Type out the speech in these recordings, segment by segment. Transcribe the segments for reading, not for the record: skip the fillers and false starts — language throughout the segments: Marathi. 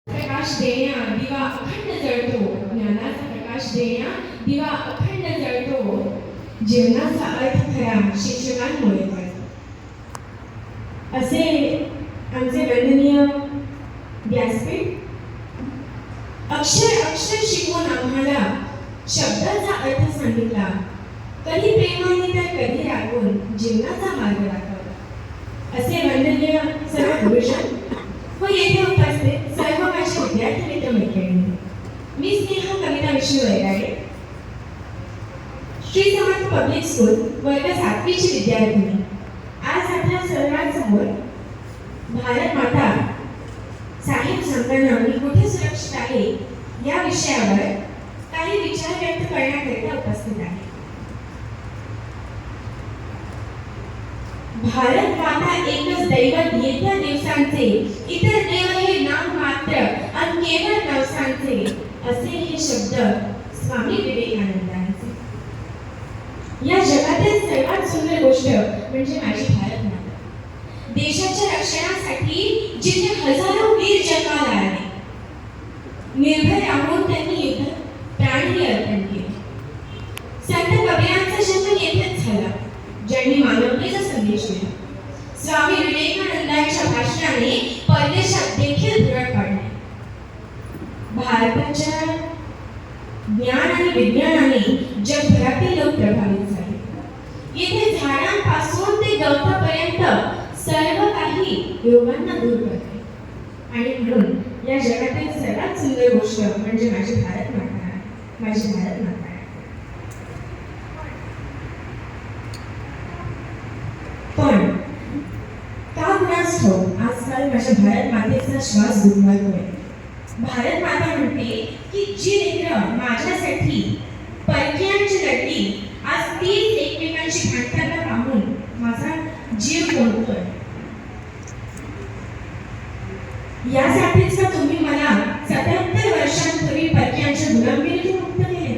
प्रकाश देण्या दिवा अखंड जळतो, ज्ञानाचा प्रकाश देण्या दिवा अखंड जळतो, जीवनाचा अर्थ खरा शिक्षकांमुळे कळतो. असे आमचे वंदनीय व्यासपीठ अक्षर अक्षर शिकवून आम्हाला शब्दाचा अर्थ सांगितला, कधी प्रेमाने तर कधी रागवून जीवनाचा मार्ग दाखवला. असे वंदनीय सर्व गुरुजन व येथे उपस्थित सर्व माझे विद्यार्थी मित्र मैत्रिणी, मी स्नेहा कविता विष्णू वैराडे, श्री समर्थ पब्लिक स्कूल वर्ग 7वी ची विद्यार्थिनी. आज आपल्या सर्वांसमोर भारत माता साहेब सांगताना मी कुठे सुरक्षित आहे या विषयावर काही विचार व्यक्त करण्याकरिता उपस्थित आहे. भारत माता एकच दैवत, येत्या दिवसांचे इतर देव हे नाम मात्र आणि केवळ नवसांचे, असे हे शब्द स्वामी विवेकानंदांचे. या जगातील सर्वात सुंदर गोष्ट म्हणजे माझी भारत माता. देशाच्या रक्षणासाठी जिथे हजारो वीर जन्माला आले, निर्भय राहून त्यांनी युद्ध प्राणही अर्पण केले. संत कबीरांचा जन्म येथेच झाला, ज्यांनी मानवतेचा संदेश दिला. स्वामी विवेकानंदांच्या भाषणाने परदेशात देखील धुरळ पाडली. भारताच्या ज्ञान आणि विज्ञानाने जगभरातील लोक प्रभावित झाले. येथे झाडांपासून ते गवतापर्यंत सर्व काही रोगांना दूर करते. आणि म्हणून या जगातील सर्वात सुंदर गोष्ट म्हणजे माझी भारत माता आहे, माझी भारत माता आहे. पण का कुणास ठाऊक आजकाल माझ्या भारत मातेचा श्वास गुदमरतोय. भारत माता म्हणते की जी लेकरं माझ्यासाठी परक्यांची लढली, आज तीच एकमेकांची भांडताना पाहून माझा जीव कोंडतोय. यासाठीच का तुम्ही मला 77 वर्षांपूर्वी परक्यांच्या गुलामगिरीतून मुक्त केले?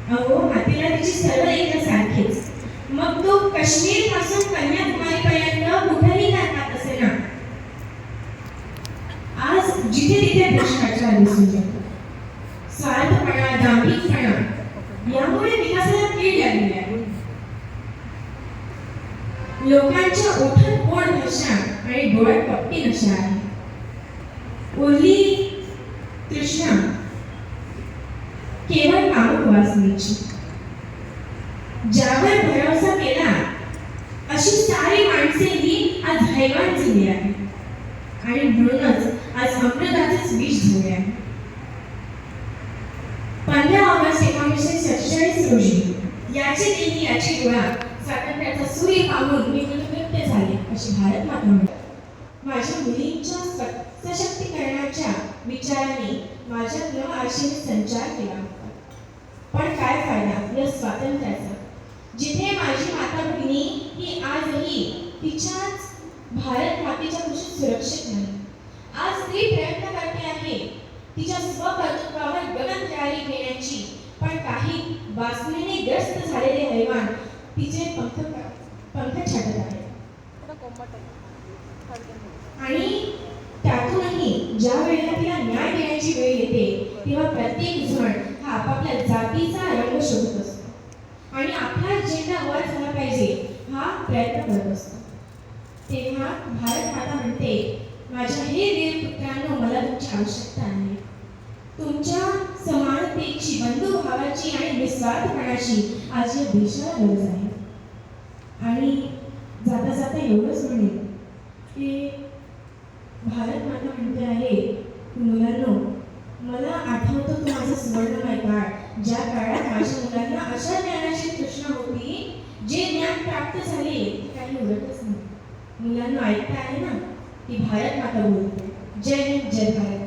अहो, मातेला तिची सर्व लेकरं सारखीच, मग तो काश्मीर पासून कन्याकुमारीपर्यंत कुठेही करतात असे ना. आज जिथे तिथे भ्रष्टाचार दिसून येतो, स्वार्थपणा, दांभिकपणा यामुळे विकासाला कीड लागली आहे. लोकांच्या ओठात गोड भाषा आणि डोळ्यात कपटी नशा आहे. उरली तृष्णा केवळ कामुक वासनेची. ज्यावर भरोसा केला अशी सारी माणसेही आज हैवान झाली आहे. आणि म्हणूनच आज अमृताचेच विष झाले आहे. 15 ऑगस्ट 1947 रोजी याची देही याची गोळा स्वातंत्र्याचा सूर्य पाहून मी कृतकृत्य झाले, अशी भारत माता म्हणते. माझ्या मुलींच्या सशक्तीकरणाच्या विचाराने माझ्या नवआशेने संचार केला होता. पण काय फायदा या स्वातंत्र्याचा, जिथे माझी माता भगिनी ही आजही तिच्याच भारत मातेच्या कुशीत सुरक्षित नाही. आज ती प्रयत्न करते आहे तिच्या स्वकर्तृत्वावर गगनचारी घेण्याची, पण काही वासनेने ग्रस्त झालेले हैवान तिचे पंख छाटत आहे. आणि त्यातूनही ज्या वेळेला तिला न्याय देण्याची वेळ येते तेव्हा प्रत्येक जण हा आपापल्या जातीचा रंग शोधत असतो आणि आपला झेंडा वर झाला पाहिजे हा प्रयत्न करत असतो. तेव्हा भारत माता म्हणते, माझ्या हे वीर पुत्रांनो, मला तुमची आवश्यकता आहे. तुमच्या समानतेची, बंधुभावाची आणि निस्वार्थपणाची आज या देशाला गरज आहे. आणि जाता जाता एवढंच म्हणेल की भारत माता म्हणते आहे, मुलांनो, मला आठवतो तो माझा सुवर्णमय काळ, ज्या काळात माझ्या मुलांना अशा ज्ञानाची तृष्णा होती जे ज्ञान प्राप्त झाले ते काही उरतच नाही. मुलांना ऐकता आहे ना, ती भारत माता बोलते. जय हिंद, जय भारत.